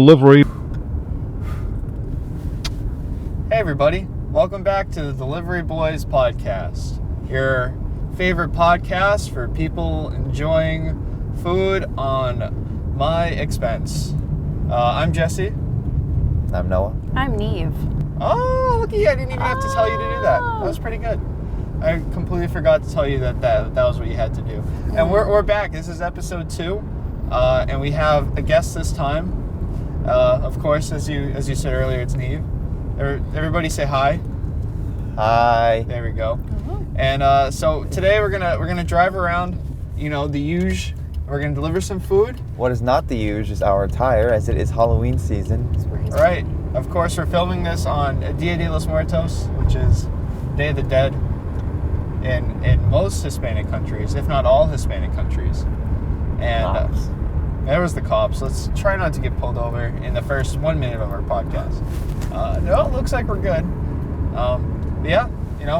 Delivery. Hey everybody, welcome back to the Delivery Boys podcast, your favorite podcast for people enjoying food on my expense. I'm Jesse. I'm Noah. I'm Niamh. Oh, look at you, I didn't even have to tell you to do that. That was pretty good. I completely forgot to tell you that was what you had to do. And we're back. This is episode 2, and we have a guest this time. Of course, as you said earlier, it's Niamh. Everybody say hi. Hi. There we go. And so today we're gonna drive around, the huge. We're gonna deliver some food. What is not the huge is our attire, as it is Halloween season. All right. Of course, we're filming this on Dia de los Muertos, which is Day of the Dead in most Hispanic countries, if not all Hispanic countries. And there was the cops. Let's try not to get pulled over in the first 1 minute of our podcast. No, it looks like we're good. Yeah,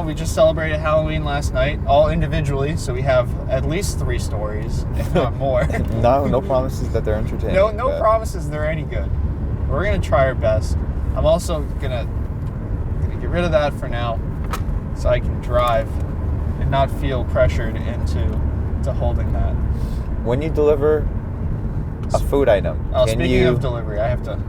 we just celebrated Halloween last night, all individually, so we have at least 3 stories, if not more. No promises that they're entertaining. No promises they're any good. We're gonna try our best. I'm also gonna get rid of that for now, so I can drive and not feel pressured into holding that. When you deliver a food item, speaking of delivery, I have to.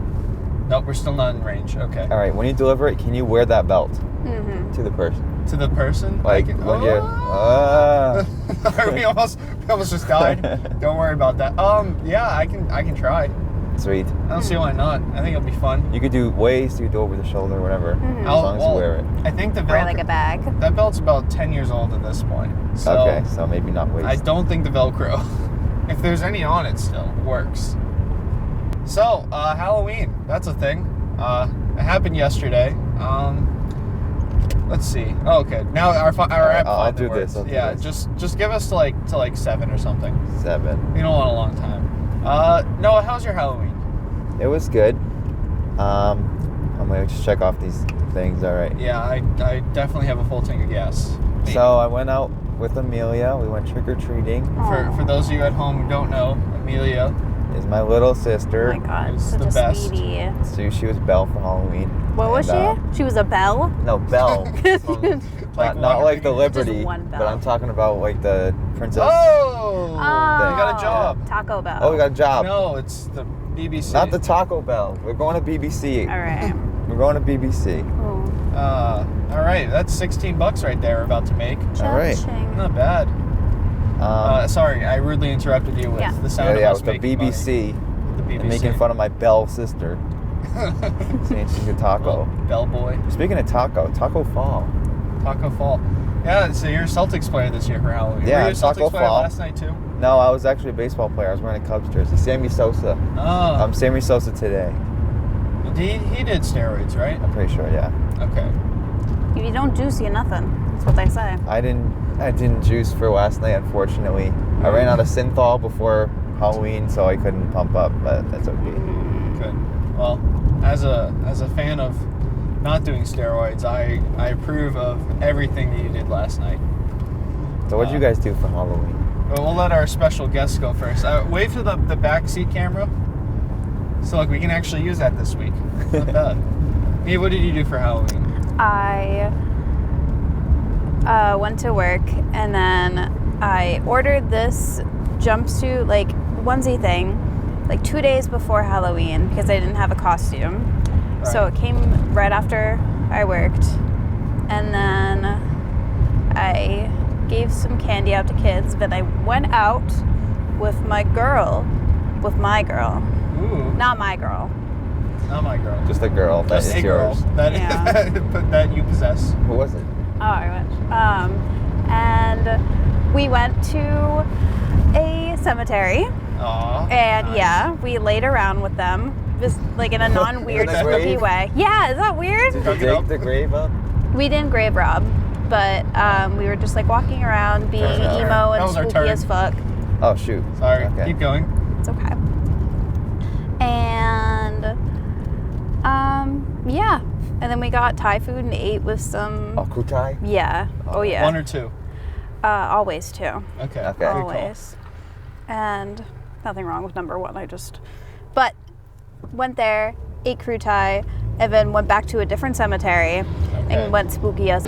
Nope, we're still not in range. Okay. All right. When you deliver it, can you wear that belt Mm-hmm. to the person? To the person? Like when you. we almost just died. Don't worry about that. Yeah, I can try. Sweet. I don't see why not. I think it'll be fun. You could do waist, you could do over the shoulder, whatever. Mm-hmm. As long as you wear it. I think the belt. Wear like a bag. That belt's about 10 years old at this point. So Okay, so maybe not waist. I don't think the Velcro, if there's any on it still, works. So, Halloween, that's a thing. It happened yesterday. Let's see. Oh, okay. Now our app. I'll finally do works. this. Yeah, just give us to like 7 or something. 7. We don't want a long time. Noah, how's your Halloween? It was good. I'm gonna just check off these things. All right. Yeah, I definitely have a full tank of gas. Me. So I went out with Amelia. We went trick-or-treating. For those of you at home who don't know, Amelia Is my little sister. Oh my God, It's such the a best. sweetie. So she was Belle for Halloween. What was And, she? She was a belle? No, Belle. not like the Liberty, Just one but Belle. I'm talking about like the princess. Oh! Oh, You got a job. Taco Bell. Oh, we got a job. No, it's the BBC. Not the Taco Bell. We're going to BBC. All right. We're going to BBC. Ooh. All right, that's $16 right there we're about to make. All right. Cha-ching. Not bad. Sorry, I rudely interrupted you with the sound of us with the making money. BBC. The BBC. And making fun of my Belle sister. Saying she's a taco. Bell boy. Speaking of Taco Fall. Taco Fall. Yeah, so you're a Celtics player this year for Halloween. Yeah, Were you a Taco Celtics player Fall. last night too? No, I was actually a baseball player. I was wearing a Cubs jersey. Sammy Sosa. Oh. I'm Sammy Sosa today. He did steroids, right? I'm pretty sure, yeah. Okay. If you don't juice, you nothing. That's what they say. I didn't juice for last night, unfortunately. I ran out of synthol before Halloween, so I couldn't pump up, but that's okay. Good. Well, as a fan of not doing steroids, I approve of everything that you did last night. So what did you guys do for Halloween? But we'll let our special guests go first. Wave to the back seat camera. So look, we can actually use that this week. Not bad. Hey, what did you do for Halloween? I went to work and then I ordered this jumpsuit, like onesie thing, like 2 days before Halloween because I didn't have a costume. Right. So it came right after I worked. And then I gave some candy out to kids. Then I went out with my girl. Ooh, Not my girl. not my girl. Just a girl. That Just is a girl yours. that, Yeah. that you possess. Who was it? Oh, I wish. And we went to a cemetery. Aw. And nice. yeah, we laid around with them, just like in a non-weird, In the spooky grave? way. Yeah, is that weird? Did you Dug it up? dig the grave up? We didn't grave rob, but we were just like walking around, being That was our emo turn. That and was our spooky turn. as fuck. Oh, shoot. Sorry. Okay. Keep going. It's okay. And yeah, and then we got Thai food and ate with some. Oh, kutai? Yeah. Oh yeah. 1 or 2. Always two. Okay. Okay. Very cool. Always. And nothing wrong with number 1. But went there, ate crew tie, and then went back to a different cemetery and went spooky as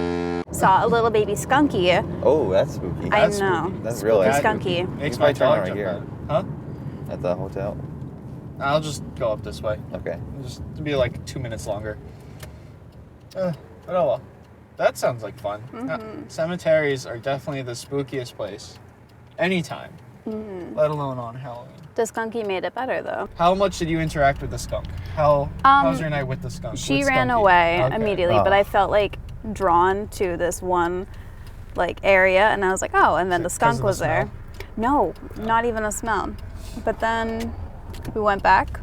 saw a little baby skunky. Oh, that's spooky. I That's know. spooky. That's Spooky really skunky. Makes You my might turn dog right jump here. out. Huh? At the hotel. I'll just go up this way. Okay. Just to be like 2 minutes longer. But oh well. That sounds like fun. Cemeteries are definitely the spookiest place. Anytime. Let alone on Halloween. The skunky made it better though. How much did you interact with the skunk? How was your night with the skunk? She with ran Skunky? away Okay. immediately, but I felt like drawn to this one like area, and I was like, oh, and then the Is it 'cause skunk of the was there. No, not even a smell. But then we went back,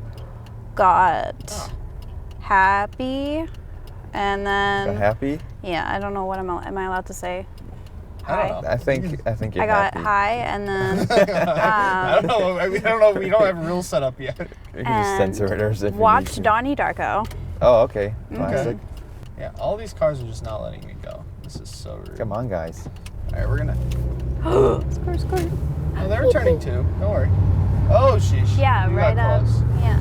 got happy, and then Got happy? yeah, I don't know what am I allowed to say. I don't know. I think you're I got happy. high, and then I don't know. I don't know. We don't have rules set up yet. You can just censor it or if you need watched to. Donnie Darko. Oh, okay. Classic. Yeah, all these cars are just not letting me go. This is so rude. Come on, guys. All right, we're gonna. Score, score. Oh, they're turning too. Don't worry. Oh, sheesh. Yeah, You right got up. close. Yeah.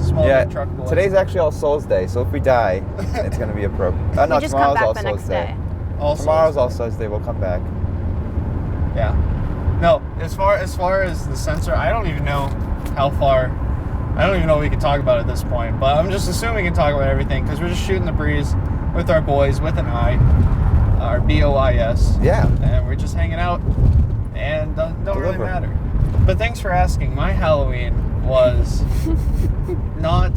Small Yeah, truck boy. today's actually All Souls Day, so if we die, it's gonna be a pro. Oh no, We just come tomorrow's back All the Souls next Day. day. Also, Tomorrow's All Souls Day. We'll come back. Yeah. No, as far as the sensor, I don't even know how far. I don't even know what we can talk about at this point. But I'm just assuming we can talk about everything because we're just shooting the breeze with our boys with an I, our BOIS. Yeah. And we're just hanging out, and don't really Deliver. matter. But thanks for asking. My Halloween was not.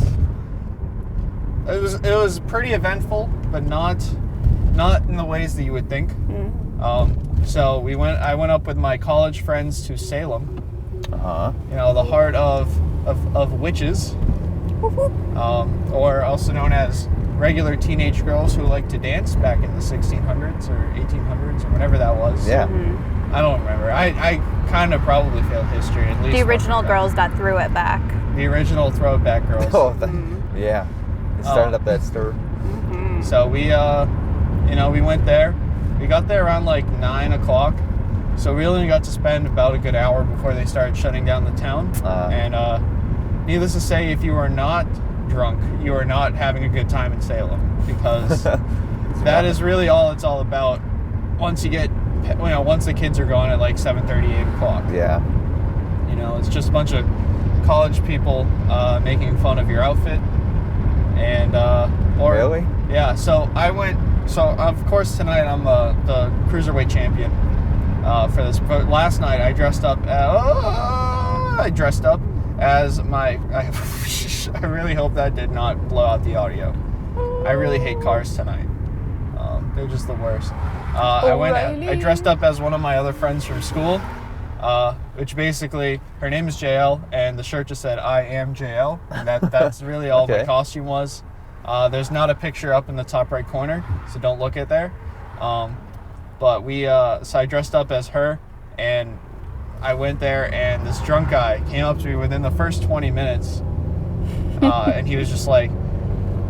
It was pretty eventful, but not in the ways that you would think. So I went up with my college friends to Salem, Uh huh. you know, the heart of witches, or also known as regular teenage girls who like to dance back in the 1600s or 1800s or whatever that was. Yeah. I don't remember. I kind of probably failed history at least. The original one time. girls that threw it back. The original throwback girls. Oh, yeah. It started Oh. up that stir. So we, we went there. We got there around like 9 o'clock. So we only got to spend about a good hour before they started shutting down the town. And needless to say, if you are not drunk, you are not having a good time in Salem, because that is really all it's all about. Once you get, once the kids are gone at like 7:30, 8 o'clock. Yeah. It's just a bunch of college people making fun of your outfit. And Really? Yeah, so I went. So of course tonight I'm the cruiserweight champion for this. But last night I dressed up. As my. I really hope that did not blow out the audio. I really hate cars tonight. They're just the worst. I dressed up as one of my other friends from school, which basically her name is JL, and the shirt just said "I am JL," and that's really all Okay. my costume was. There's not a picture up in the top right corner, so don't look at there. But so I dressed up as her, and I went there, and this drunk guy came up to me within the first 20 minutes, and he was just like,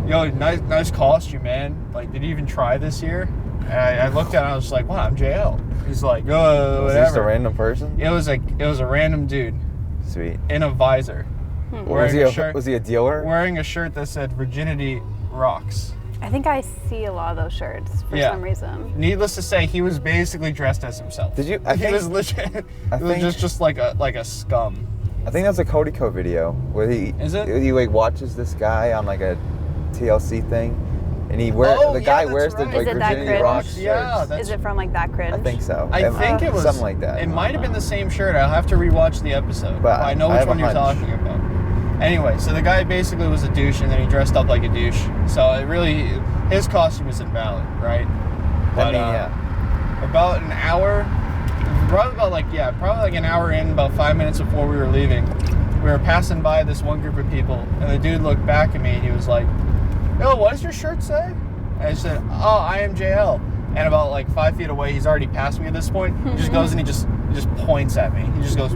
"Yo, nice costume, man. Like, did you even try this year?" And I looked at him, I was like, "Wow, I'm JL." He's like, "Oh, Was whatever." this a random person? It was a random dude Sweet. in a visor, Was he a dealer? wearing a shirt that said "Virginity Rocks." I think I see a lot of those shirts for Yeah. some reason. Needless to say, he was basically dressed as himself. Did you? He was legit. I It was think- just like a scum. I think that's a Cody Co video where he Is it? He like watches this guy on like a TLC thing, and he wears Oh, the yeah, guy that's wears the right. like Is it that Virginity cringe? Rock shirts. Yeah, that's- Is it from like that cringe? I think so. I think it was something like that. It might have been the same shirt. I'll have to rewatch the episode. But I know I which have a one you're hunch. talking about. Anyway, so the guy basically was a douche, and then he dressed up like a douche. So it really, his costume is invalid, right? But, yeah. about an hour, probably like an hour in, about 5 minutes before we were leaving, we were passing by this one group of people, and the dude looked back at me, and he was like, "Yo, what does your shirt say?" And I said, "Oh, I am JL." And about like 5 feet away, he's already past me at this point. He just goes and he just points at me. He just goes,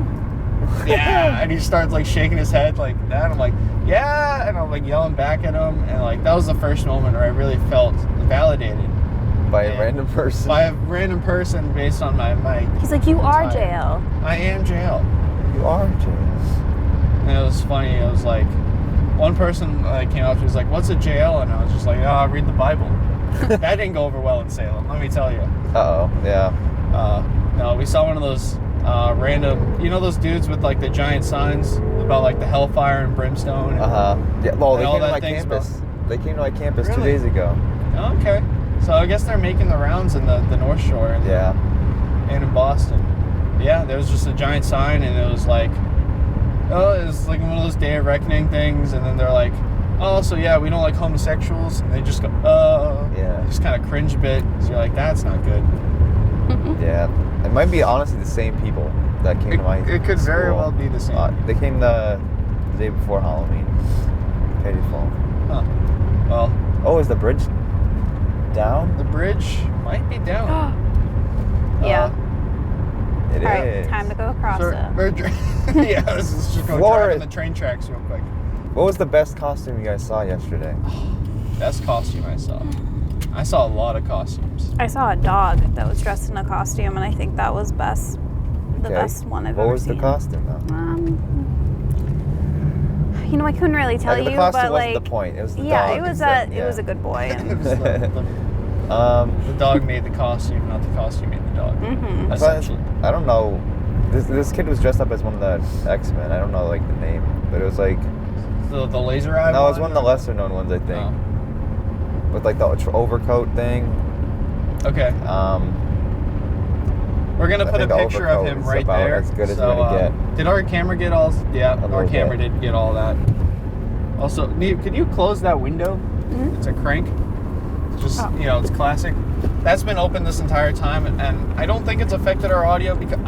"Yeah," and he starts like shaking his head like that. I'm like, "Yeah," and I'm like yelling back at him, and like that was the first moment where I really felt validated By a Yeah. random person. by a random person based on my He's like, you are Time. JL. I am JL. You are James. And it was funny. It was like, one person came up to me, was like, "What's a JL?" And I was just like, "Oh, I read the Bible." That didn't go over well in Salem, let me tell you. Yeah. No, we saw one of those random, those dudes with like the giant signs about like the hellfire and brimstone. Yeah. Well, they and all came to that my thing's campus. They came to my campus 2 Really? days ago. Okay, so I guess they're making the rounds in the North Shore and in Boston. Yeah, there was just a giant sign, and it was like, it was like one of those Day of Reckoning things, and then they're like, "Oh, so yeah, we don't like homosexuals," and they just go, Yeah. just kind of cringe a bit. So you're like, that's not good. Yeah. It might be honestly the same people that came to my It could very school. well be the same. They came the day before Halloween. Beautiful. Huh. Well, Oh, is the bridge down? the bridge might be down. Yeah. It is. All right, time to go across it. Yeah, let's just go drive on the train tracks real quick. What was the best costume you guys saw yesterday? Best costume I saw. I saw a lot of costumes. I saw a dog that was dressed in a costume, and I think that was best. The Okay. best one I've What ever was seen. the costume though? I couldn't really tell Like, you, the costume but wasn't like, the point. It was the yeah, dog it was instead, it was a good boy. It And, was the dog made the costume, not the costume made the dog. Mhm. Essentially. I don't know. This kid was dressed up as one of the X-Men. I don't know like the name, but it was like The laser eye. no, it was one of the lesser known ones I think, Oh. with like the overcoat thing. Okay. We're gonna I put a think the picture of overcoat him is right about there. as good as so, you're gonna get. Did our camera get all? Yeah, A our little camera bit. did get all that. Also, Niamh, could you close that window? Mhm. It's a crank. It's just Oh. it's classic. That's been open this entire time, and I don't think it's affected our audio because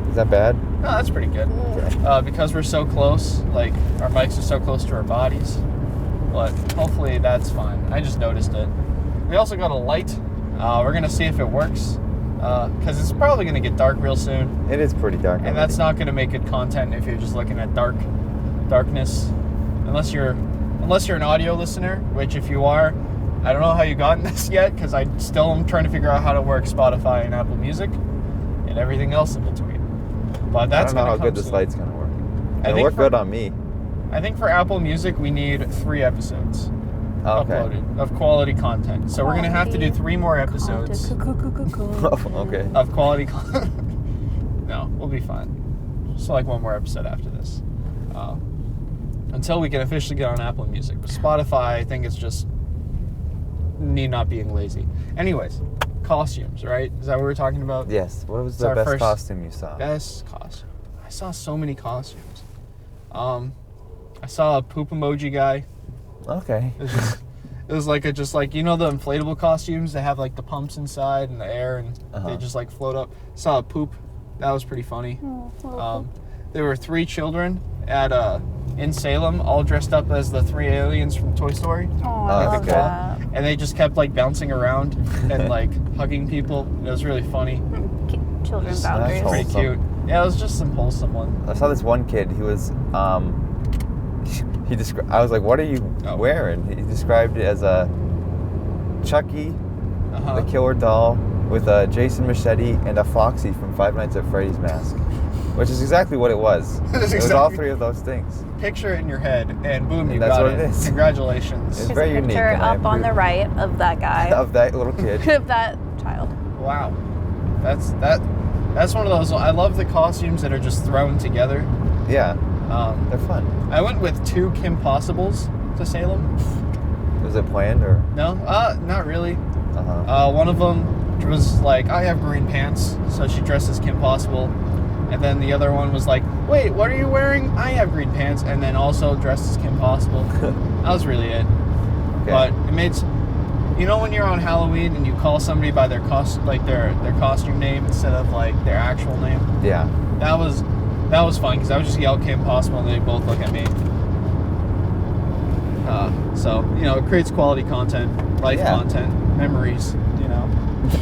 Is that bad? no, that's pretty good. Because we're so close, like our mics are so close to our bodies. But hopefully that's fine. I just noticed it. We also got a light. We're gonna see if it works, because it's probably gonna get dark real soon, It is pretty dark. and that's not gonna make good content if you're just looking at darkness. Unless you're an audio listener, which if you are, I don't know how you got in this yet, because I still am trying to figure out how to work Spotify and Apple Music and everything else in between. But that's I don't know how gonna good come this soon. light's gonna work. I It'll think work for- good on me. I think for Apple Music we need 3 episodes Okay. uploaded of quality content. So we're gonna have to do 3 more episodes Okay. of quality content. No, we'll be fine. Just like 1 more episode after this. Until we can officially get on Apple Music. But Spotify, I think it's just me not being lazy. Anyways, costumes, right? Is that what we're talking about? Yes. What was It's the our best first- costume you saw? Best costume. I saw so many costumes. I saw a poop emoji guy. Okay. It was like the inflatable costumes that have like the pumps inside and the air and they just like float up. Saw a poop. That was pretty funny. There were 3 children in Salem, all dressed up as the 3 aliens from Toy Story. Oh, Oh, I that's love good. that. And they just kept like bouncing around and like hugging people. It was really funny. Children's It was boundaries. That's pretty wholesome. cute. Yeah, it was just some wholesome one. I saw this one kid. He was he described. I was like, "What are you Oh. wearing?" He described it as a Chucky, Uh-huh. the killer doll, with a Jason Machete and a Foxy from Five Nights at Freddy's mask, which is exactly what it was. That's It was all exactly- 3 of those things. Picture it in your head, and boom, you And that's got what it. it is. Congratulations. It's There's very a unique, picture and I up on the approve. right of that guy. Of that little kid. Of that child. Wow. That's one of those. I love the costumes that are just thrown together. Yeah, Um, they're fun. I went with 2 Kim Possibles to Salem. Was it planned or? No, not really. Uh-huh. One of them was like, I have green pants, so she dressed as Kim Possible. And then the other one was like, wait, what are you wearing? I have green pants, and then also dressed as Kim Possible. That was really it. Okay. But it made, when you're on Halloween and you call somebody by their costume name instead of like their actual name. Yeah. That was fun because I would just yell Kim Possible and they both look at me. So it creates quality content, life Yeah. content, memories.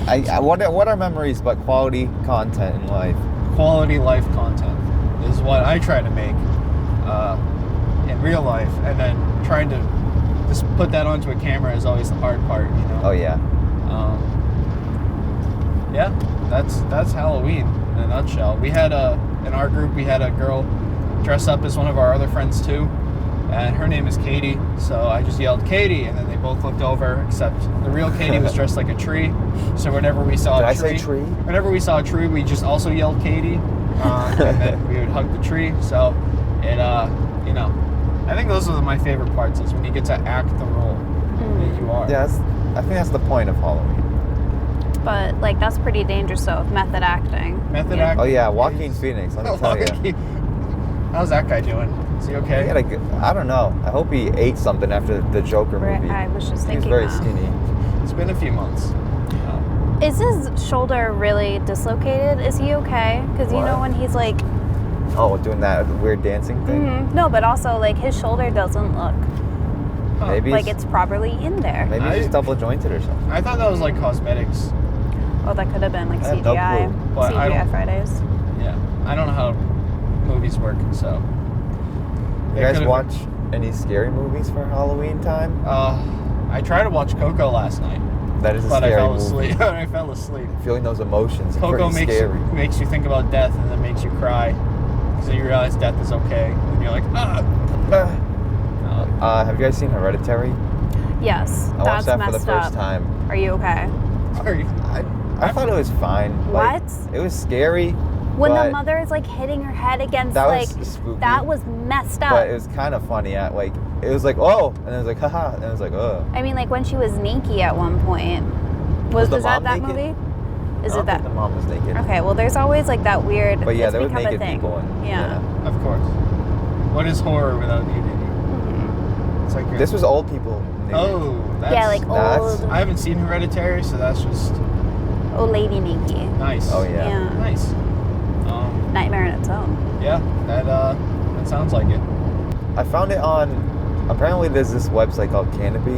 What are memories but quality content in life? Quality life content is what I try to make in real life, and then trying to just put that onto a camera is always the hard part. Oh yeah. Yeah, that's Halloween in a nutshell. We had in our group we had a girl dress up as one of our other friends too, and her name is Katie. So I just yelled Katie, and then they both looked over. Except the real Katie was dressed like a tree. So whenever we saw a tree, whenever we saw a tree, we just also yelled Katie, and then we would hug the tree. So it, you know, I think those are my favorite parts is when you get to act the role that you are. Yeah, I think that's the point of Halloween. But like that's pretty dangerous though, method acting. Method acting. Oh yeah, Joaquin Phoenix. Let me tell you. How's that guy doing? Is he okay? I don't know. I hope he ate something after the Joker movie. I was just thinking. He's very skinny. It's been a few months. Is his shoulder really dislocated? Is he okay? Because you know when he's like. Oh, doing that weird dancing thing? Mm-hmm. No, but also like his shoulder doesn't look maybe like it's properly in there. Maybe he's double jointed or something. I thought that was like cosmetics. Oh, that could have been like I have CGI. no clue. CGI Fridays. Yeah, I don't know how movies work, so. You guys watch any scary movies for Halloween time? I tried to watch Coco last night. That is a but scary I fell movie. asleep. I fell asleep. Feeling those emotions is Coco pretty scary. makes you think about death, and then makes you cry. So you realize death is okay, and you're like, Have you guys seen Hereditary? Yes, I watched that for the first up. time. Are you okay? I thought it was fine. What? It was scary. When the mother is like hitting her head against that like was spooky, that was messed up. But it was kind of funny. It was like oh, and it was like haha, and it was like oh. I mean, like when she was naked at one point. Is that naked? movie? Is I don't it that? think the mom was naked. Okay, well, there's always like that weird. But yeah, it's there were become naked a thing. people. Yeah. Of course. What is horror without nudity? It's like This was old people. Naked. Oh, that's, Yeah, like old. I haven't seen Hereditary, so that's just Old lady naked. nice. Oh yeah. Nice. Nightmare in its own. Yeah, that sounds like it. I found it on. Apparently, there's this website called Canopy,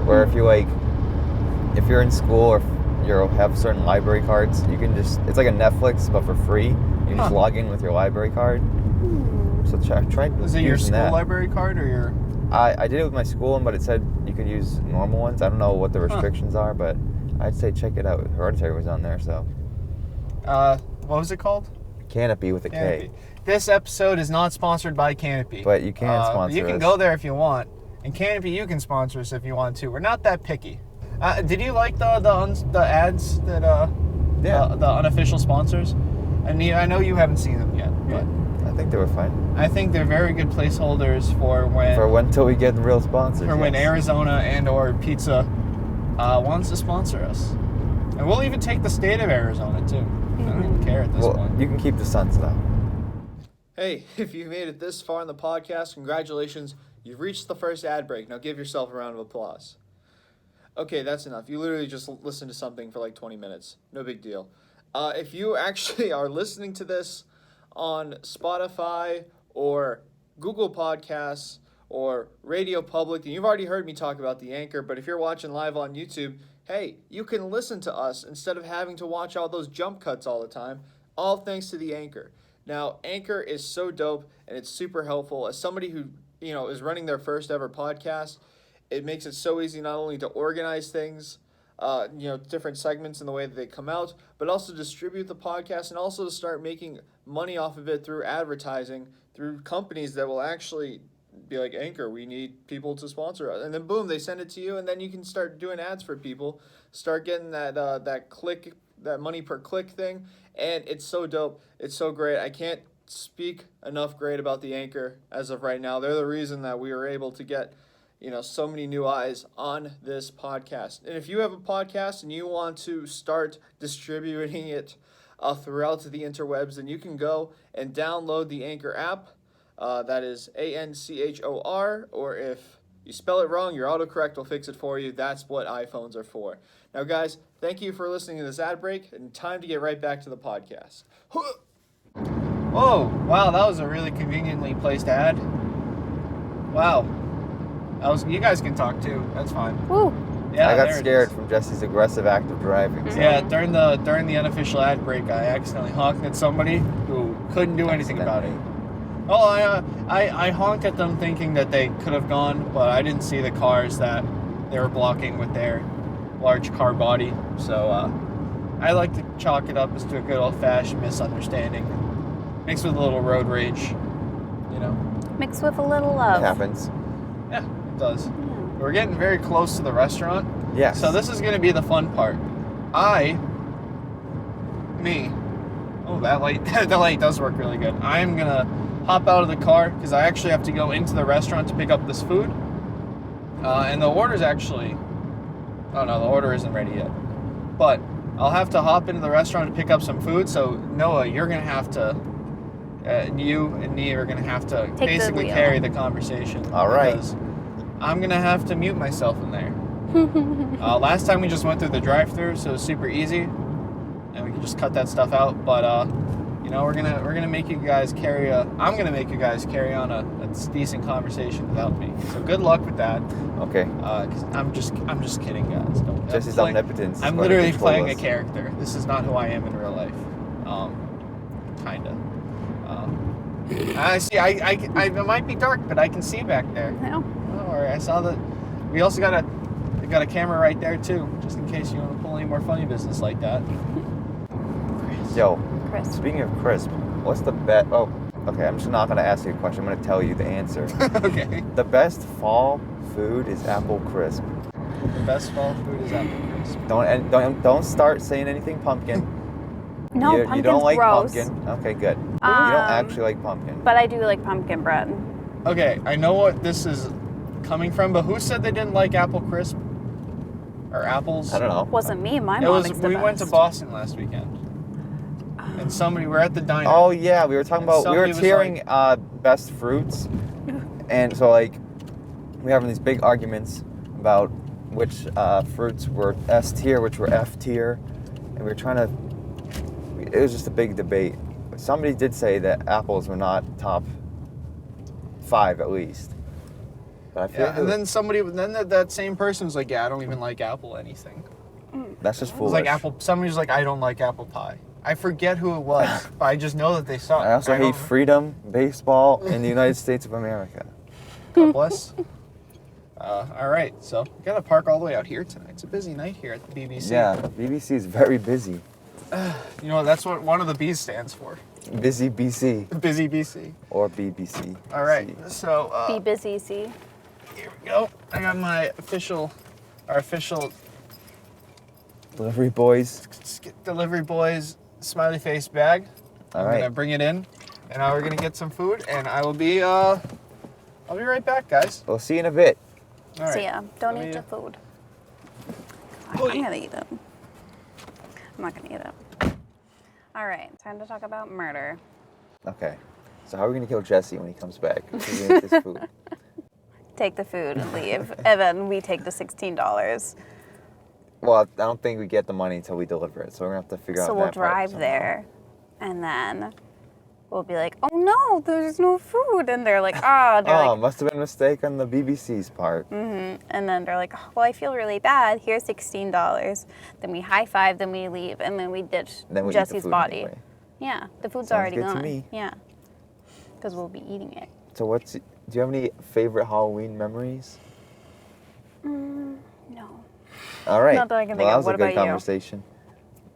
where if you're in school or if you have certain library cards, you can it's like a Netflix but for free. You can just log in with your library card. So try. Is it your school that. library card or your? I did it with my school one, but it said you could use normal ones. I don't know what the restrictions are, but I'd say check it out. Hereditary was on there, so. What was it called? Canopy with a Canopy. K. This episode is not sponsored by Canopy. But you can sponsor You can us. go there if you want. And Canopy, you can sponsor us if you want to. We're not that picky. Did you like the ads that the unofficial sponsors? And I know you haven't seen them yet, but I think they were fine. I think they're very good placeholders for when till we get the real sponsors. when Arizona and or pizza wants to sponsor us. And we'll even take the state of Arizona too. I don't even care at this point. You can keep the Suns though. Hey, if you made it this far in the podcast, congratulations. You've reached the first ad break. Now give yourself a round of applause. Okay, that's enough. You literally just listened to something for like 20 minutes. No big deal. If you actually are listening to this on Spotify or Google Podcasts or Radio Public, and you've already heard me talk about the Anchor, but if you're watching live on YouTube, hey, you can listen to us instead of having to watch all those jump cuts all the time, all thanks to the Anchor. Now, Anchor is so dope, and it's super helpful. As somebody who, is running their first ever podcast, it makes it so easy not only to organize things, different segments in the way that they come out, but also distribute the podcast and also to start making money off of it through advertising, through companies that will actually be like, Anchor, we need people to sponsor us. And then boom, they send it to you, and then you can start doing ads for people, start getting that money per click thing, and it's so dope. It's so great. I can't speak enough great about the Anchor as of right now. They're the reason that we were able to get so many new eyes on this podcast. And if you have a podcast and you want to start distributing it throughout the interwebs, then you can go and download the Anchor app. That is ANCHOR, or if you spell it wrong, your autocorrect will fix it for you. That's what iPhones are for. Now, guys, thank you for listening to this ad break, and time to get right back to the podcast. Whoa, wow, that was a really conveniently placed ad. Wow. You guys can talk too. That's fine. Woo. Yeah, I got scared from Jesse's aggressive act of driving. So. Yeah, during the unofficial ad break, I accidentally honked at somebody who couldn't do anything about it. Oh, I honked at them thinking that they could have gone, but I didn't see the cars that they were blocking with their large car body. So I like to chalk it up as to a good old-fashioned misunderstanding, mixed with a little road rage, Mixed with a little love. It happens. Yeah, it does. Yeah. We're getting very close to the restaurant. Yes. So this is going to be the fun part. Oh, that light, the light does work really good. I'm going to hop out of the car because I actually have to go into the restaurant to pick up this food. And the order's actually, oh no, the order isn't ready yet. But I'll have to hop into the restaurant to pick up some food. So Noah, you're going to have to, you and Niamh are going to have to Take basically the wheel. carry the conversation. All right. Because I'm going to have to mute myself in there. Last time we just went through the drive-thru, so it was super easy, and we can just cut that stuff out. But you know, we're gonna make you guys carry I'm gonna make you guys carry on a decent conversation without me. So good luck with that. Okay. 'Cause I'm just kidding, guys. Jesse's omnipotence. I'm literally playing a character. This is not who I am in real life. Kinda. I see. I might be dark, but I can see back there. No. Oh, all right. I saw that. We also got a camera right there too, just in case you want to pull any more funny business like that. Yo, Crisp. speaking of crisp, what's the best? Oh, okay. I'm just not gonna ask you a question. I'm gonna tell you the answer. Okay. The best fall food is apple crisp. The best fall food is apple crisp. Don't start saying anything pumpkin. No, you pumpkin's don't like gross. pumpkin. Okay, good. You don't actually like pumpkin. But I do like pumpkin bread. Okay, I know what this is coming from, but who said they didn't like apple crisp or apples? I don't know. Wasn't me. My It mom was. makes the We best. went to Boston last weekend, and we were at the diner. Oh yeah, we were talking And about we were somebody was tiering best fruits, and so like we were having these big arguments about which fruits were S tier, which were F tier, and we were trying to. It was just a big debate. Somebody did say that apples were not top 5 at least. But I feel Yeah, and then that same person was like, "Yeah, I don't even like apple anything." that's just It was foolish. like somebody was like, "I don't like apple pie." I forget who it was, but I just know that they suck. I also hate freedom, baseball, in the United States of America. God bless. All right, so we gotta park all the way out here tonight. It's a busy night here at the BBC. Yeah, BBC is very busy. You know, that's what one of the B's stands for. Busy BC Busy BC. or BBC. All right, so Be busy, see? here we go. I got our official Delivery boys. delivery boys smiley face bag. All I'm right. gonna bring it in, and now we're gonna get some food, and I'll be right back, guys. We'll see you in a bit. All right. So yeah, don't Let eat me- your food. Oh, I'm gonna eat it. I'm not gonna eat it. All right, time to talk about murder. Okay. So how are we gonna kill Jesse when he comes back? He's gonna eat this food. Take the food and leave, and then we take the $16. Well, I don't think we get the money until we deliver it, so we're gonna have to figure out. So we'll that part drive somehow. there, and then we'll be like, "Oh no, there's no food," and they're like, "Ah," they're Oh, like, must have been a mistake on the BBC's part. and then they're like, "Oh, well, I feel really bad. Here's $16." Then we high five, then we leave, and then we ditch Then we eat the Jesse's food body. anyway. Yeah, the food's Sounds already good to gone. me. Yeah, because we'll be eating it. So do you have any favorite Halloween memories? No. All right. Not that I can think well, of. that was What a good about you? conversation.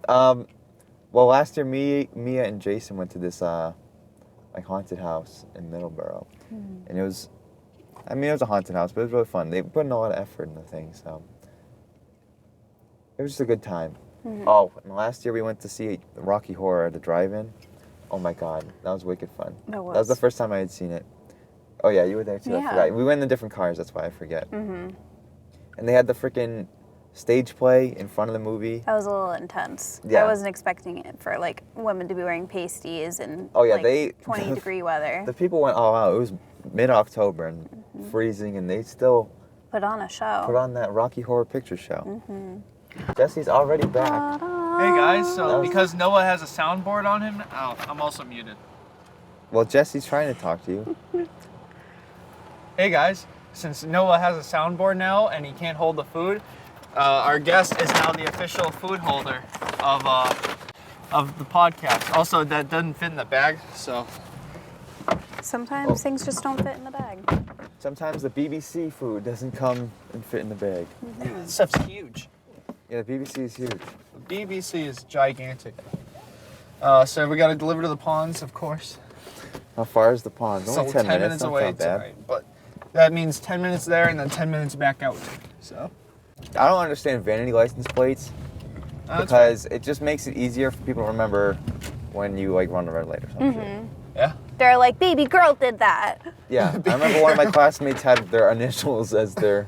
Well, last year Mia and Jason went to this like haunted house in Middleborough, and it was a haunted house, but it was really fun. They put in a lot of effort in the thing, so it was just a good time. Oh, and last year we went to see Rocky Horror at the drive-in. Oh my God, that was wicked fun. That That was the first time I had seen it. Oh yeah, you were there too. I Yeah. forgot. We went in different cars. That's why I forget. And they had the freaking stage play in front of the movie. That was a little intense. Yeah. I wasn't expecting it for like women to be wearing pasties and Oh, yeah, like 20-degree weather. The people went all out. It was mid-October and freezing, and they still Put on a show. put on that Rocky Horror Picture Show. Jesse's already back. Hey guys, That so was- because Noah has a soundboard on him, I'm also muted. Well, Jesse's trying to talk to you. Hey guys, since Noah has a soundboard now and he can't hold the food, our guest is now the official food holder of the podcast. Also, that doesn't fit in the bag, so Sometimes things just don't fit in the bag. Sometimes the BBC food doesn't come and fit in the bag. this stuff's huge. Yeah, the BBC is huge. The BBC is gigantic. So we got to deliver to the ponds, of course. How far is the pond? So Only 10 minutes. That's away. not bad. Right, but that means 10 minutes there and then 10 minutes back out. So I don't understand vanity license plates because it just makes it easier for people to remember when you like run a red light or something. Mm-hmm. Yeah. They're like, baby girl did that. Yeah, I remember one of my classmates had their initials as their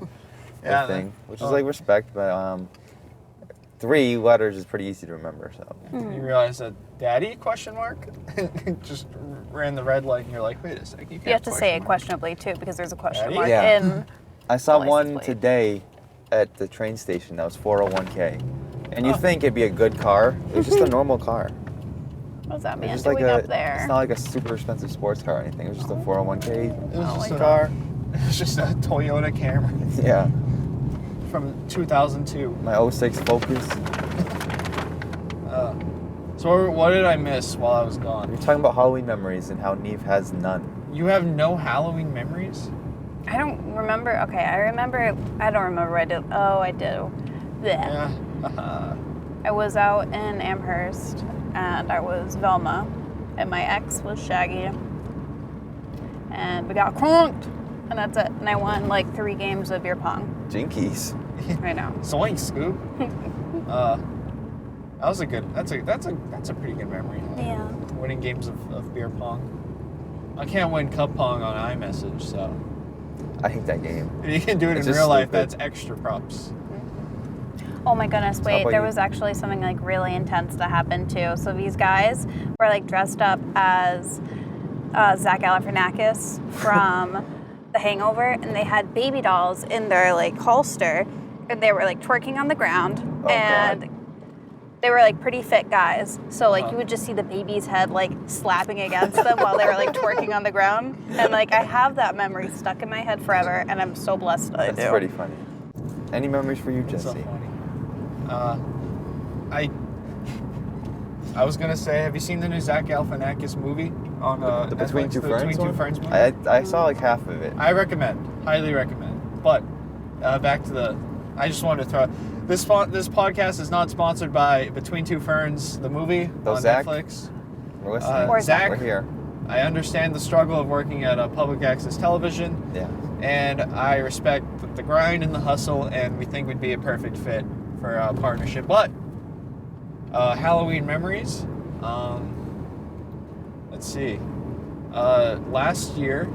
Yeah, thing, which is like respect, but 3 letters is pretty easy to remember. So You realize that daddy question mark just ran the red light and you're like, wait a second. You have to say it question mark. questionably too, because there's a question Ready? mark Yeah. in. I saw license one plate. today at the train station that was 401k, and you think it'd be a good car. It was just a normal car. What's that It man was just doing like up there? It's not like a super expensive sports car or anything. It was just a 401k It was Oh, just my a car. It's just a Toyota Camry Yeah, from 2002. my 06 Focus. So what did I miss while I was You're gone? talking about Halloween memories and how Niamh has none. You have no Halloween memories? I don't remember. Okay, I remember. I don't remember what I did. Oh, I do. Blech. Yeah. I was out in Amherst, and I was Velma, and my ex was Shaggy, and we got conked, and that's it. And I won like 3 games of beer pong. Jinkies. I know. Zoink, Scoop. That was a good. That's a pretty good memory. Yeah. Winning games of beer pong. I can't win cup pong on iMessage, so I hate that game. if you can do it It's in just real life. stupid. That's extra props. Oh my goodness, How wait, about there you? was actually something like really intense that happened too. So these guys were like dressed up as Zach Galifianakis from The Hangover, and they had baby dolls in their like holster, and they were like twerking on the ground, Oh, and God. they were like pretty fit guys. So like Uh-huh. you would just see the baby's head like slapping against them while they were like twerking on the ground, and like I have that memory stuck in my head forever, and I'm so blessed that I do. That's pretty funny. Any memories for you, It's so Jesse? funny. I was gonna say, have you seen the new Zach Galifianakis movie on The Between Netflix, Two the Ferns Between Two one? Ferns movie? I saw like half of it. I recommend, highly recommend. But back to the, I just wanted to throw this podcast is not sponsored by Between Two Ferns, the movie Oh, on Zach? Netflix. We're listening. Or Zach, We're here. I understand the struggle of working at a public access television, Yeah. and I respect the grind and the hustle, and we think we'd be a perfect fit for a partnership. But Halloween memories. Let's see. Last year,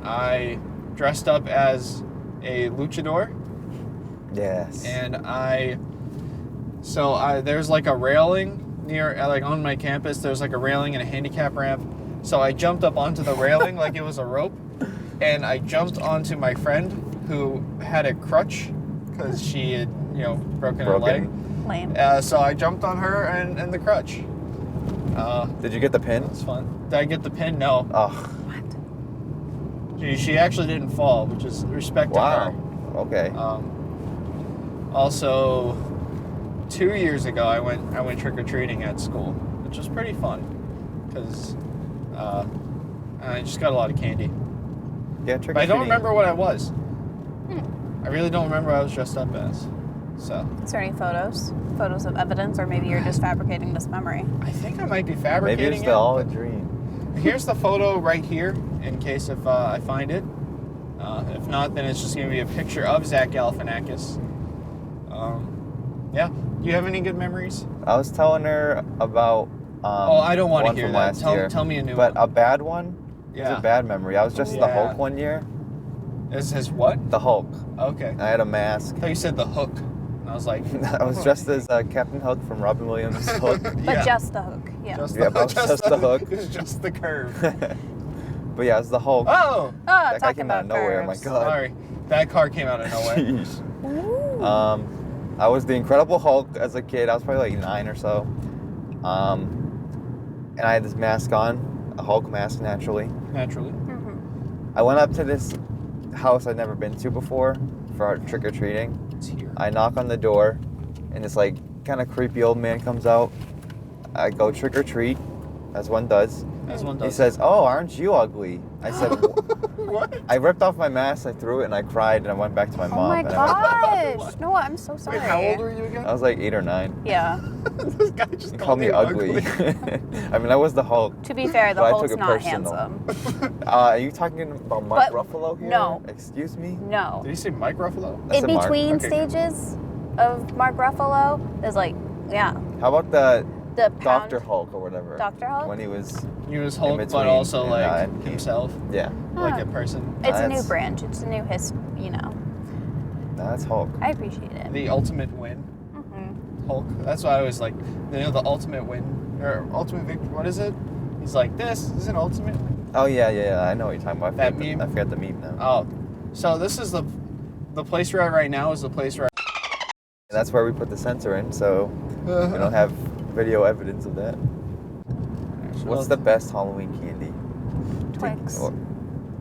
I dressed up as a luchador, Yes. and there's like a railing near, like on my campus. There's like a railing and a handicap ramp. So I jumped up onto the railing like it was a rope, and I jumped onto my friend who had a crutch because she had, broken her leg. Lame. So I jumped on her and the crutch. Did you get the pin? That's fun. Did I get the pin? No. Oh, She actually didn't fall, which is respect to wow. her. Okay. Also, 2 years ago, I went trick or treating at school, which was pretty fun, because I just got a lot of candy. Yeah, trick or But I don't treating. remember what I was. I really don't remember what I was dressed up as. So Is there any photos? Photos of evidence, or maybe you're just fabricating this memory? I think I might be Maybe fabricating it's it. all a dream. Here's the photo right here, in case if I find it. If not, then it's just going to be a picture of Zach Galifianakis. Yeah. Do you have any good memories? I was telling her about I don't want to one hear from that. last year. Tell me a new But one. a bad one? It Yeah. was a bad memory. I was dressed as the Yeah. Hulk one year. Is his what? The Hulk. Okay. I had a mask. I thought you said the hook. And I was like, I was dressed as Captain Hook from Robin Williams' Hook. But yeah. just the hook, yeah. Just Yeah, but just the hook. It's just the curve. But yeah, it was the Hulk. Oh! That guy talk came out about of nowhere. Oh my curves. god. Sorry. That car came out of nowhere. Jeez. Ooh. I was the Incredible Hulk as a kid. I was probably like 9 or so. And I had this mask on, a Hulk mask naturally. Naturally. I went up to this house I'd never been to before for trick or treating. It's here. I knock on the door, and this like kind of creepy old man comes out. I go trick or treat, as one does. As one He does. says, "Oh, aren't you ugly?" I said, What? I ripped off my mask, I threw it, and I cried, and I went back to my Oh mom. my and I was- gosh. No, I'm so sorry. Wait, how old were you again? I was like 8 or 9. Yeah. This guy just He called called me you ugly. I mean, I was the Hulk. To be fair, the But I Hulk's took it not personal. handsome. Are you talking about Mark But- Ruffalo here? no. Excuse me? No. Did you say Mike Ruffalo? I In said Mark. between Okay, good. stages of Mark Ruffalo is like, yeah, How about the the pound. Dr. Hulk or whatever? Dr. Hulk? When he was, He was Hulk, but between also and, like and he- himself, yeah. like Huh. a person. It's a new That's- branch. It's a new you know. That's Hulk. I appreciate it. The ultimate win, Mm-hmm. Hulk. That's why I was like, the ultimate win or ultimate victory. What is it? He's like, this is an ultimate win. Oh, yeah. I know what you're talking about. That meme? I forgot the meme now. Oh, so this is the place we're at right now is the place where. And that's where we put the sensor in, so we don't have video evidence of that. What's the best Halloween candy? Twix. Or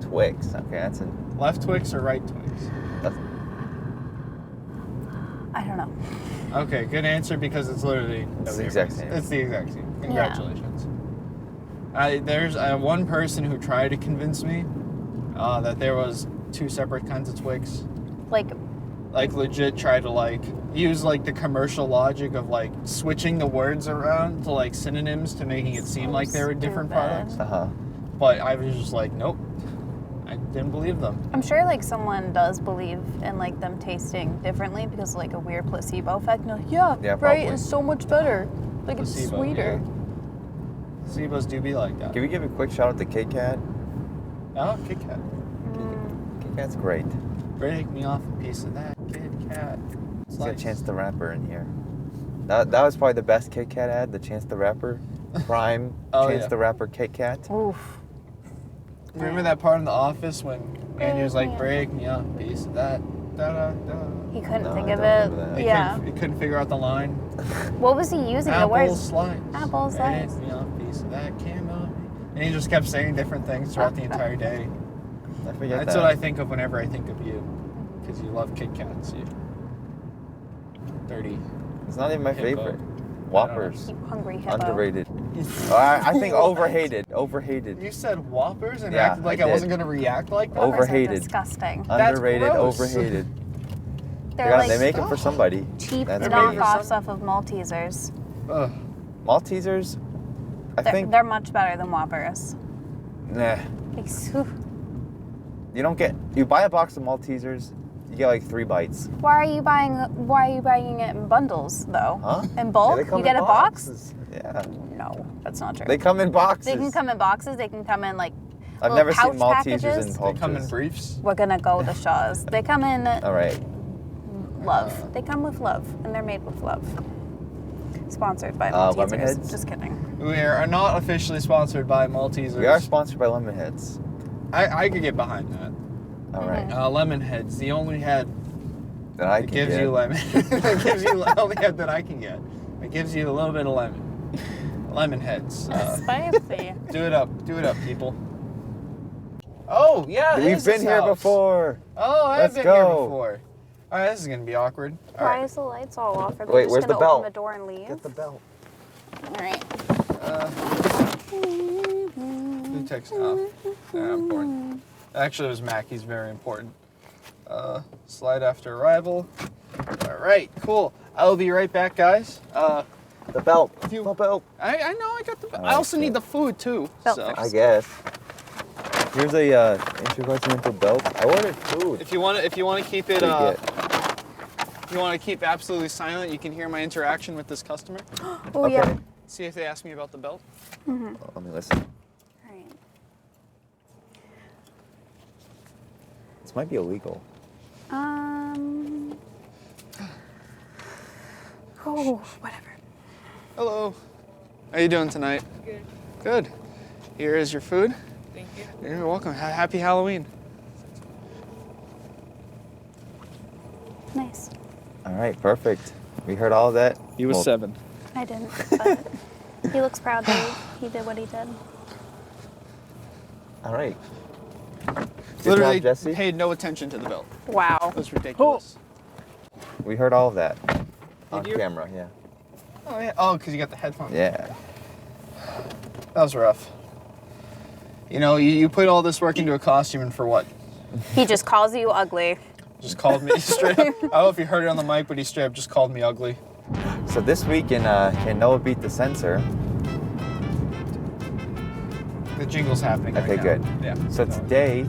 Twix. Okay, that's a. left Twix or right Twix? That's, I don't know. Okay, good answer because it's literally It's no the exact difference. same. It's the exact same. Congratulations. There's one person who tried to convince me that there was 2 separate kinds of Twix. Like, Legit try to use the commercial logic of switching the words around to synonyms to making it seem So like they were different stupid. products. uh-huh. But I was just like, nope. I didn't believe them. I'm sure someone does believe in them tasting differently because a weird placebo effect. And yeah, Yeah, right, probably. it's so much better. It's Placebo, sweeter. Placebos do be like that. Can we give a quick shout out to Kit Kat? Oh, Kit Kat. Kit Kat's great. Break me off a piece of that Kit Kat. Let's get Chance the Rapper in here. That was probably the best Kit Kat ad, the Chance the Rapper. Prime Oh, Chance yeah. the Rapper Kit Kat. Oof. Remember that part in The Office when Andy was like, Break break me off a piece of that. Da da da. He couldn't No, think I of don't it. remember that. Yeah. He couldn't figure out the line. What was he using? The Apple words. slice. Apple slice. Break me off a piece of that candy. And he just kept saying different things throughout the entire day. I forget That's that. what I think of whenever I think of you. Because you love Kit Kats. You dirty. It's not even my Hippo. favorite. Whoppers. You hungry hippo. Underrated. I think overhated. Overhated. You said Whoppers and Yeah, acted like I I wasn't did. going to react like that? Whoppers are Overhated. disgusting. That's Underrated. gross. Overhated. They're They make them for somebody. cheap That's knockoffs off of Maltesers. Ugh. Maltesers. I think. They're much better than Whoppers. Nah. Why You don't get. You buy a box of Maltesers. You get 3 bites. are you buying it in bundles though? Huh? In bulk? Yeah, they come You get in a box? boxes. Yeah. No, that's not true. They come in boxes. They can come in boxes. They can come in I've little never seen pouch Maltesers packages. in They pouches. come in briefs. We're gonna go to Shaw's. They come in All right. love. They come with love, and they're made with love. Sponsored by Maltesers. Lemonheads? Just kidding. We are not officially sponsored by Maltesers. We are sponsored by Lemonheads. I could get behind that. All right. Lemonheads, the only head That I that can gives get. you lemon. That gives you the only head that I can get. It gives you a little bit of lemon. Lemon heads. Spicy. Do it up, people. Oh yeah, it We've is been his here house. before. Oh, I've Let's been here go. before. All right, this is gonna be awkward. All Why right. is the lights all off? Are they Wait, just where's gonna the bell? open the door and leave? Get the belt. All right. Who texts? Oh, yeah, important. Actually, it was Mac. He's very important. Slide after arrival. All right, cool. I'll be right back, guys. The belt. If you- The belt. I know I got the. All I right, also cool. need the food too. Belt So I guess. Here's a intercontinental belt. I ordered food. if you want to keep it, What do if you want to keep absolutely silent, you can hear my interaction with this customer. Oh Okay. yeah. See if they ask me about the belt. Oh, let me listen. All right. This might be illegal. Oh, whatever. Hello. How you doing tonight? Good. Good. Here is your food. Thank you. You're welcome. Happy Halloween. Nice. All right, perfect. We heard all of that. He was Well, 7. I didn't, but he looks proud that he did what he did. All right. Good Literally job, Jesse. paid no attention to the belt. Wow. That was ridiculous. We heard all of that on Did you? camera. Yeah. Oh yeah. Oh, because you got the headphones. Yeah. That was rough. You know, you put all this work into a costume, and for what? He just calls you ugly. Just called me straight up. I don't know if you heard it on the mic, but he straight up just called me ugly. So this week in Noah Beat the Censor. The jingle's happening Okay, right now. good. Yeah. So today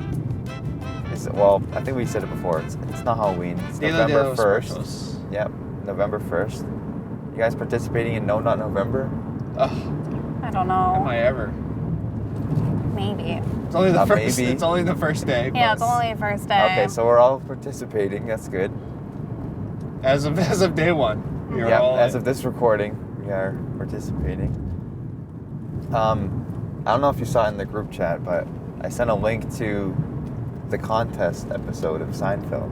is, well, I think we said it before. It's not Halloween. It's Dia de November los 1st. Muertos. Yep, November 1st. You guys participating in No Not November? Ugh, I don't am know. I ever? Maybe. It's only the Not first. maybe. It's only the first day. Yeah, but it's only the first day. Okay, so we're all participating. That's good. as of day one. We are Yeah, all as in. of this recording, we are participating. I don't know if you saw it in the group chat, but I sent a link to the contest episode of Seinfeld.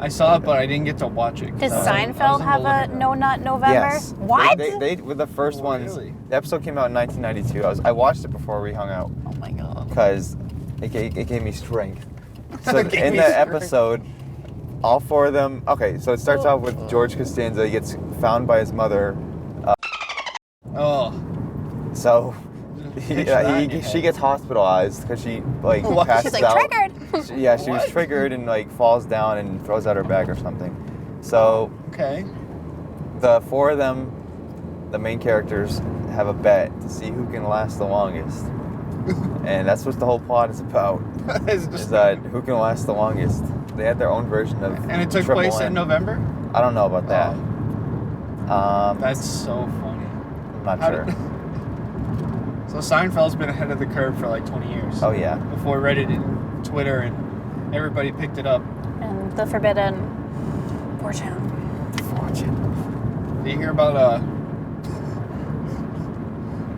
I saw it, but I didn't get to watch it. 'cause Does I was Seinfeld in have the a living room. No Nut November? Yes. What? They were the first ones. Really? The episode came out in 1992. I watched it before we hung out Oh my god. because it gave me strength. So It gave in me the strength. episode, all four of them. Okay, so it starts out with George Costanza. He gets found by his mother. Oh. So Picture that in your she head. gets hospitalized because she like What? passes She's like, out. triggered. She was What? triggered and like falls down and throws out her bag or something. So Okay. the four of them, the main characters, have a bet to see who can last the longest. And that's what the whole plot is about. It's Is just, that who can last the longest? They had their own version of and it took Triple place M. in November. I don't know about that. That's so funny. I'm not How sure. did- So Seinfeld's been ahead of the curve for like 20 years. Oh yeah. Before Reddit and Twitter and everybody picked it up. And the forbidden 4chan. Did you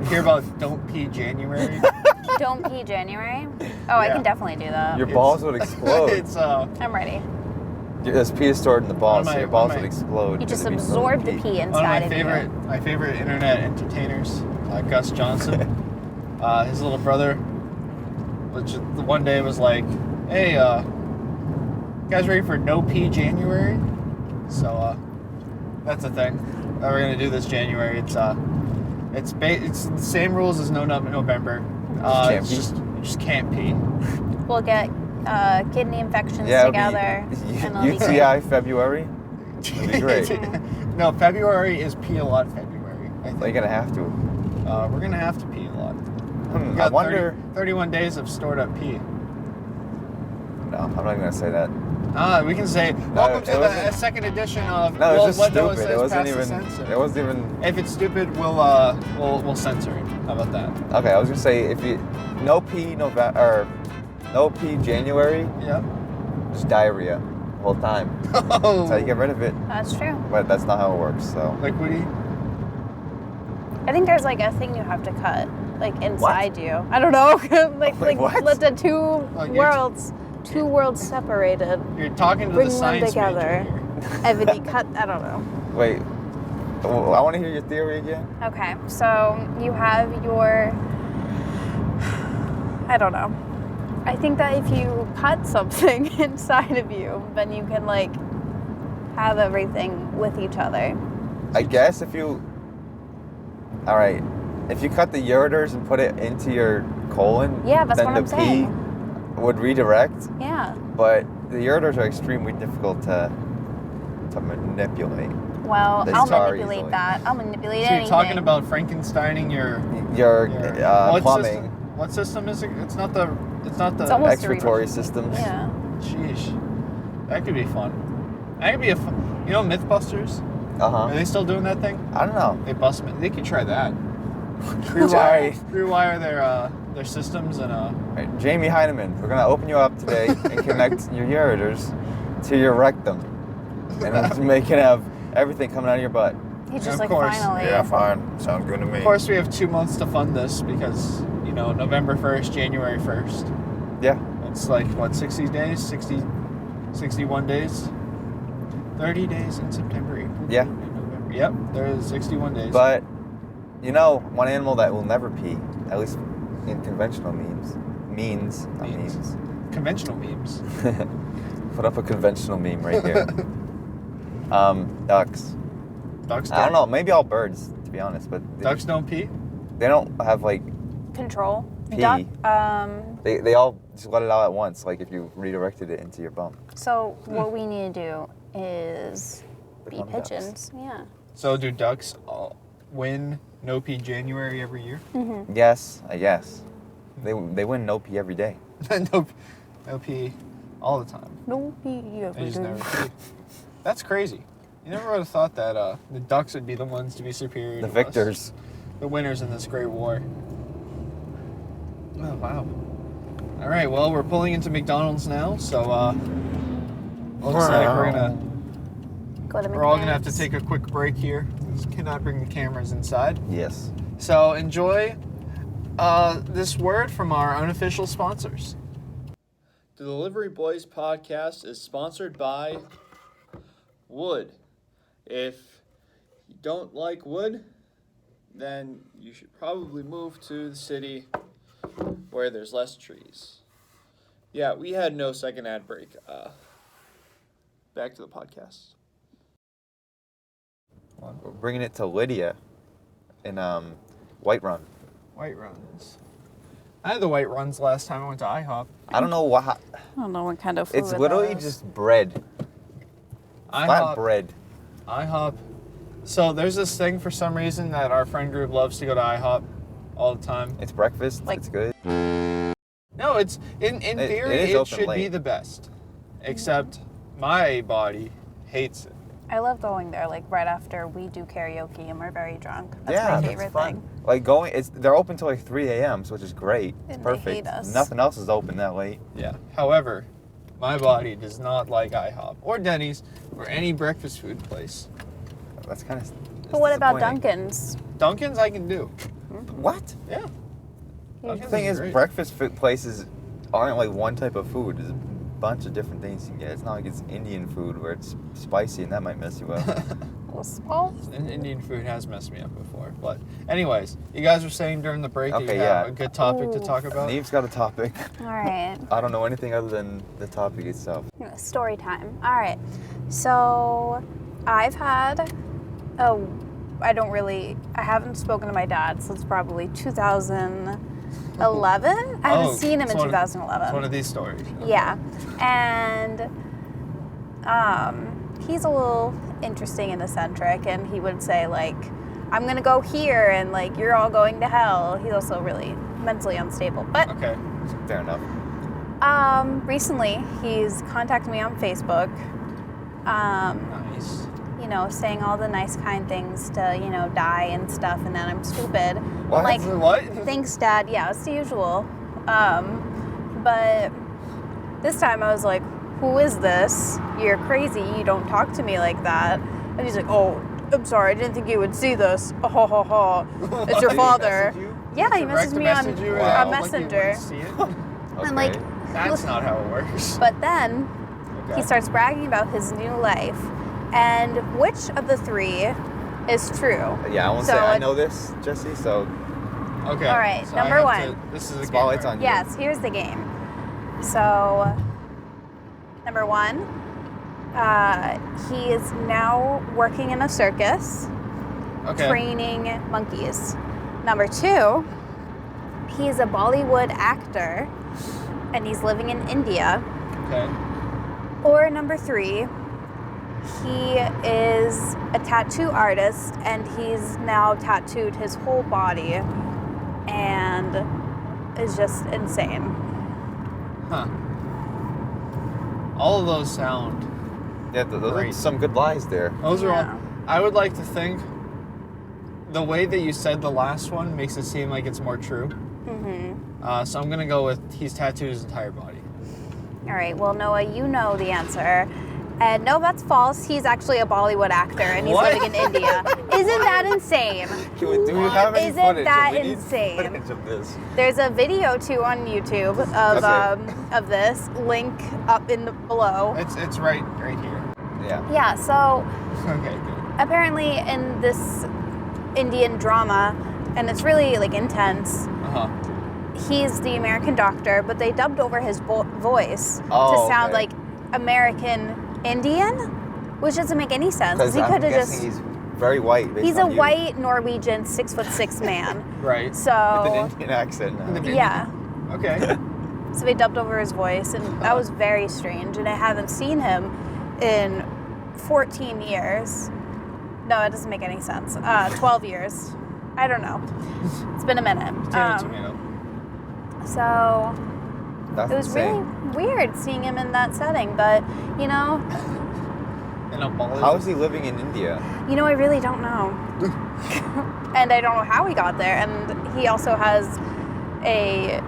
hear about Don't Pee January? Don't pee January. Oh, I Yeah. can definitely do that. Your balls would explode. It's I'm ready. There's pee stored in the balls, One of so your my- balls one of would my- explode. You because just it'd be full of absorb the pee one of inside my favorite internet entertainers, Gus Johnson. His little brother, which the one day was like, "Hey, you guys ready for No Pee January?" So that's the thing that we're gonna do this January. It's the same rules as No Nut November. Can't pee? You just can't pee. We'll get kidney infections Yeah, together. and it'll be great. UTI February. That'd be great. No, February is pee a lot. February. I Well, think. you're gonna have to. We're gonna have to pee a lot. We I got wonder. 31 days of stored up pee. No, I'm not gonna say that. We can say welcome to it the wasn't- second edition of No, well, it's just what Noah stupid. says It wasn't past the even. censor. It wasn't even. If it's stupid, we'll censor it. How about that? Okay, I was gonna say if you no pee November or no pee January, Yep. just diarrhea the whole time. That's how you get rid of it. That's true. But that's not how it works. So Liquidy. I think there's like a thing you have to cut, like inside you. I don't know, like What? let the two Like two worlds separated. You're talking to Bring the them science together. major here. Ebony cut. I don't know. wait, I want to hear your theory again. Okay, so you have your. I don't know. I think that if you cut something inside of you, then you can like have everything with each other. I guess if you. All right, if you cut the ureters and put it into your colon, Yeah, that's then what the I'm pee saying. would redirect. Yeah. But the ureters are extremely difficult to manipulate. Well, They I'll scar manipulate easily. that. I'll manipulate So you're anything. talking about Frankensteining your what Plumbing, System? What system is it? It's not the. It's almost excretory systems. Yeah. Sheesh. That could be fun. That could be a fun. You know Uh Mythbusters? Are huh. they still doing that thing? I don't know. They bust. They could try that. Sorry. Rewire their systems and Right, Jamie Heineman, we're gonna open you up today and connect your ureters to your rectum, and you can have everything coming out of your butt. He's just Of like course. finally. Yeah, fine. Sounds good to me. Of course, we have 2 months to fund this because, November 1st, January 1st. Yeah. It's like, what, 60 days? 61 days? 30 days in September, April, Yeah. May, November. Yep, there is 61 days. But, one animal that will never pee, at least in conventional memes. Conventional memes. Put up a conventional meme right here. Ducks. Ducks I don't don't, know, maybe all birds, to be honest, but ducks don't pee? they don't have, Control. pee, Duck, they all just let it out at once, like if you redirected it into your bum. so what we need to do is be Become ducks. pigeons. Yeah. So do ducks all win No Pee January every year? Yes, I guess. They win no pee every day. no pee all the time. No pee They every just day. never pee. That's crazy. You never would have thought that the ducks would be the ones to be superior The to victors. us. The winners in this great war. Oh, wow. All right, well, we're pulling into McDonald's now, so looks like Go to we're all going to have to McDonald's. take a quick break here. We cannot bring the cameras inside. Yes. So enjoy this word from our unofficial sponsors. The Delivery Boys podcast is sponsored by wood. If you don't like wood, then you should probably move to the city where there's less trees. Yeah, we had no second ad break. Back to the podcast. We're bringing it to Lydia in White Run. White runs. I had the white runs last time I went to IHOP. I don't know what. I don't know what kind of food It's literally that is. just bread. Flat bread. IHOP. So there's this thing for some reason that our friend group loves to go to IHOP all the time. It's breakfast. Like- It's good. No, it's in theory is it open should be late. the best. Except my body hates it. I love going there like right after we do karaoke and we're very drunk. That's Yeah, my that's favorite fun. thing. Like they're open till like 3 a.m., which is great. It's And they perfect. hate us. Nothing else is open that late. Yeah. However, my body does not like IHOP or Denny's or any breakfast food place. That's kind of. But what about Dunkin's? Dunkin's I can do. What? Yeah. The Dunkin's thing is, great. breakfast food places aren't like one type of food. There's a bunch of different things you can get. It's not like it's Indian food where it's spicy and that might mess you up. Oh, Indian food has messed me up before. But anyways, you guys were saying during the break that Okay, you have yeah. a good topic to Ooh. talk about. Neve's got a topic. all right. I don't know anything other than the topic itself. Story time. All right. So I've had, I haven't spoken to my dad since probably 2011. I haven't seen him in it's 2011. It's one of these stories. Yeah. And he's a little interesting and eccentric, and he would say, like, I'm going to go here, and, like, you're all going to hell. He's also really mentally unstable. But Okay. Fair enough. recently, he's contacted me on Facebook, Nice. you know, saying all the nice, kind things to, you know, die and stuff, and then I'm stupid. What? Like, What? thanks, Dad. Yeah, it's the usual. But this time I was like, who is this? You're crazy. You don't talk to me like that. And he's like, oh, I'm sorry. I didn't think you would see this. Oh, ho, ho, ho. It's your Did he father. message you? Yeah, he Direct messaged me on message you Wow. and a like you messenger. wouldn't see it? And like, That's not how it works. but then Okay. he starts bragging about his new life. And which of the three is true? Yeah, I won't So say I it- know this, Jesse, so Okay. All right, so number I have one. this is a Spotlight's game. on you. Yes, here's the game. So, number one, he is now working in a circus, Okay. training monkeys. Number two, he's a Bollywood actor, and he's living in India. Okay. Or number three, he is a tattoo artist, and he's now tattooed his whole body, and is just insane. Huh. All of those sound. yeah, those are Great. some good lies there. Those are all. Yeah. I would like to think the way that you said the last one makes it seem like it's more true. Mm-hmm. So I'm gonna go with he's tattooed his entire body. All right, well, Noah, you know the answer. And no, that's false. He's actually a Bollywood actor, and he's What? living in India. Isn't that insane? Do we have any Isn't footage? that We need insane? footage of this. There's a video too on YouTube of this. Link up in the below. It's right here. Yeah. Yeah. So Okay. Good. apparently in this Indian drama, and it's really like intense. Uh huh. He's the American doctor, but they dubbed over his voice Oh, to sound okay. like American Indian, which doesn't make any sense. Because He I'm could have guessing just he's very white. based He's a on you. white Norwegian 6'6" man. Right. With So an Indian accent. now. yeah. Okay. So they dubbed over his voice, and that was very strange. And I haven't seen him in 14 years. No, it doesn't make any sense. 12 years. I don't know. It's been a minute. Tomato. So That's it was insane. really weird seeing him in that setting. But In a Bollywood. How is he living in India? I really don't know. And I don't know how he got there. And he also has a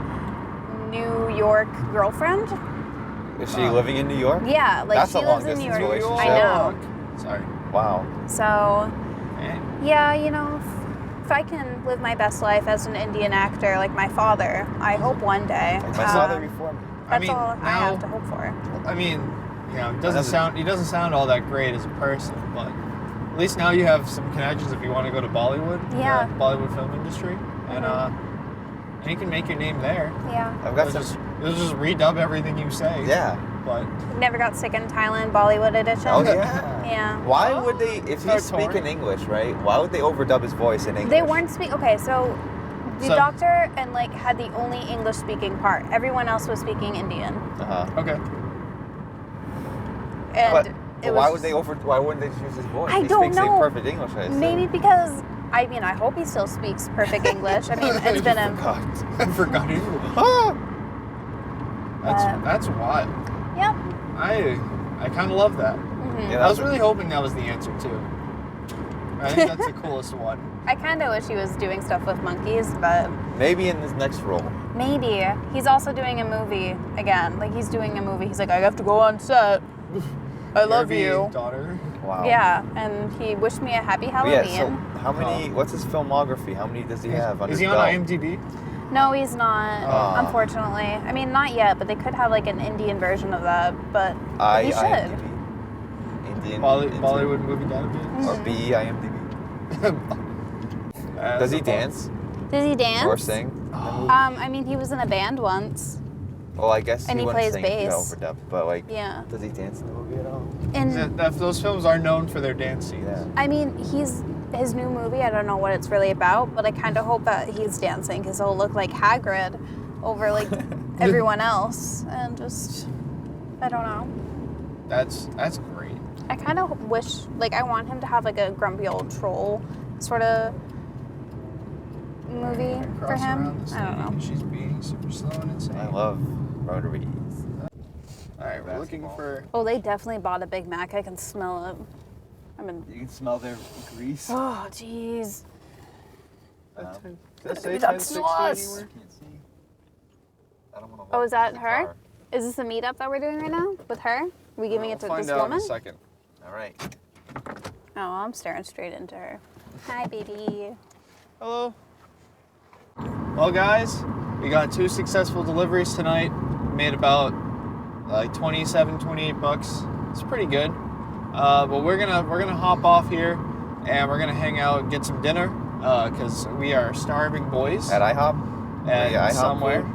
New York girlfriend. Is she living in New York? Yeah, like That's she a lives in New long-distance York. relationship. I know. Sorry. Wow. So Man. yeah, if I can live my best life as an Indian actor like my father, I hope one day. Like my father before me. That's mean, all I now- have to hope for. I mean, he doesn't sound all that great as a person, but at least now you have some connections if you want to go to Bollywood, Yeah. the Bollywood film industry, and you can make your name there. Yeah. I've got They'll just redub everything you say. Yeah. But Never got sick in Thailand Bollywood edition. Oh yeah. Yeah. Why would they? If Start he's speaking touring. English, right? Why would they overdub his voice in English? They weren't Okay, so the So- doctor and had the only English speaking part. Everyone else was speaking Indian. okay. And But it why was Why wouldn't they choose his voice? I he don't speaks know. perfect English. I assume. maybe because I hope he still speaks perfect English. I mean, it's been a I forgot it. Ah! That's wild. yep. I kind of love that. Yeah, I was really hoping that was the answer too. I think that's the coolest one. I kind of wish he was doing stuff with monkeys, but Maybe in his next role. maybe. He's also doing a movie again. He's doing a movie. He's like, I have to go on set. I love Kirby you. daughter. Wow. Yeah, and he wished me a happy But Halloween. yeah. So how many? What's his filmography? How many does he have? Under Is he his on belt? IMDb? No, he's not. Aw. Unfortunately. I mean, not yet, but they could have an Indian version of that. But he should. IMDb. Indian. Bollywood movie database. Or BEIMDB. Does he dance Does he dance? or sing? I mean, he was in a band once. Well, I guess And he wouldn't plays sing if he got bass. overdubbed, but Yeah. does he dance in the movie at all? And Those films are known for their dance scenes. Yeah. I mean, his new movie. I don't know what it's really about, but I kind of hope that he's dancing because he'll look like Hagrid over everyone else, and just I don't know. That's great. I kind of wish, I want him to have a grumpy old troll sort of movie for Cross him. around the I don't know. city, she's being super slow and insane. I love rotaries. All right, we're looking for. Oh, they definitely bought a Big Mac. I can smell it. You can smell their grease. Oh, jeez. Does Um, it say That's 1060 sauce. anywhere? Can't see. I don't want to. Oh, is that her? Is this a meetup that we're doing right now with her? Are we giving it to We'll this find out woman? in a second. All right. Oh, I'm staring straight into her. Hi, baby. Hello. Well, guys, we got 2 successful deliveries tonight. Made about 27, 28 bucks. It's pretty good. But we're gonna hop off here, and we're gonna hang out and get some dinner, because we are starving boys. At IHOP. And Yeah, IHOP somewhere. food.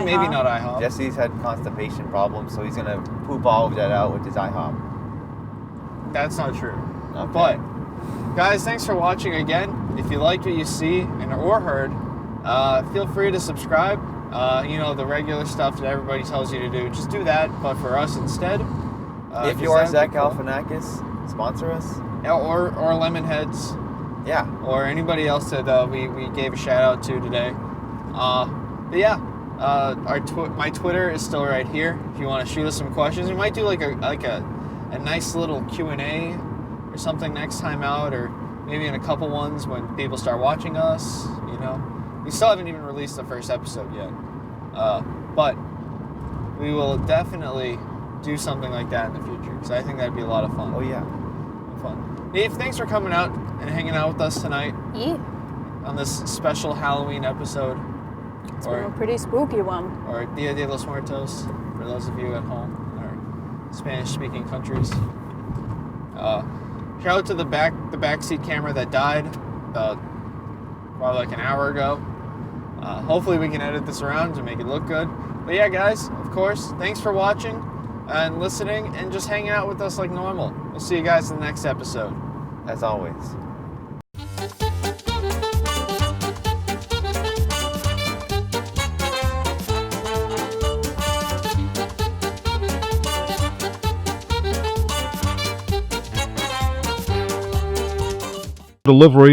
Maybe IHOP. not IHOP. Jesse's had constipation problems, so he's gonna poop all of that out with his IHOP. That's not true. Okay. But guys, thanks for watching again. If you liked what you see or heard, feel free to subscribe. The regular stuff that everybody tells you to do. Just do that, but for us instead. If 'cause you are that'd Zach be cool. Galifianakis, sponsor us. Yeah, or Lemonheads, Yeah. or anybody else that we gave a shout out to today. But yeah, my Twitter is still right here. If you want to shoot us some questions, we might do a nice little Q&A or something next time out, or maybe in a couple ones when people start watching us. We still haven't even released the first episode yet, but we will definitely do something like that in the future, because I think that'd be a lot of fun. Oh yeah. Fun. Niamh, thanks for coming out and hanging out with us tonight Yeah. on this special Halloween episode, It's been a pretty spooky one. or Dia de los Muertos for those of you at home or Spanish-speaking countries. Shout out to the backseat camera that died about probably an hour ago. Hopefully we can edit this around to make it look good. But yeah, guys, of course, thanks for watching and listening, and just hang out with us like normal. We'll see you guys in the next episode. as always. Delivery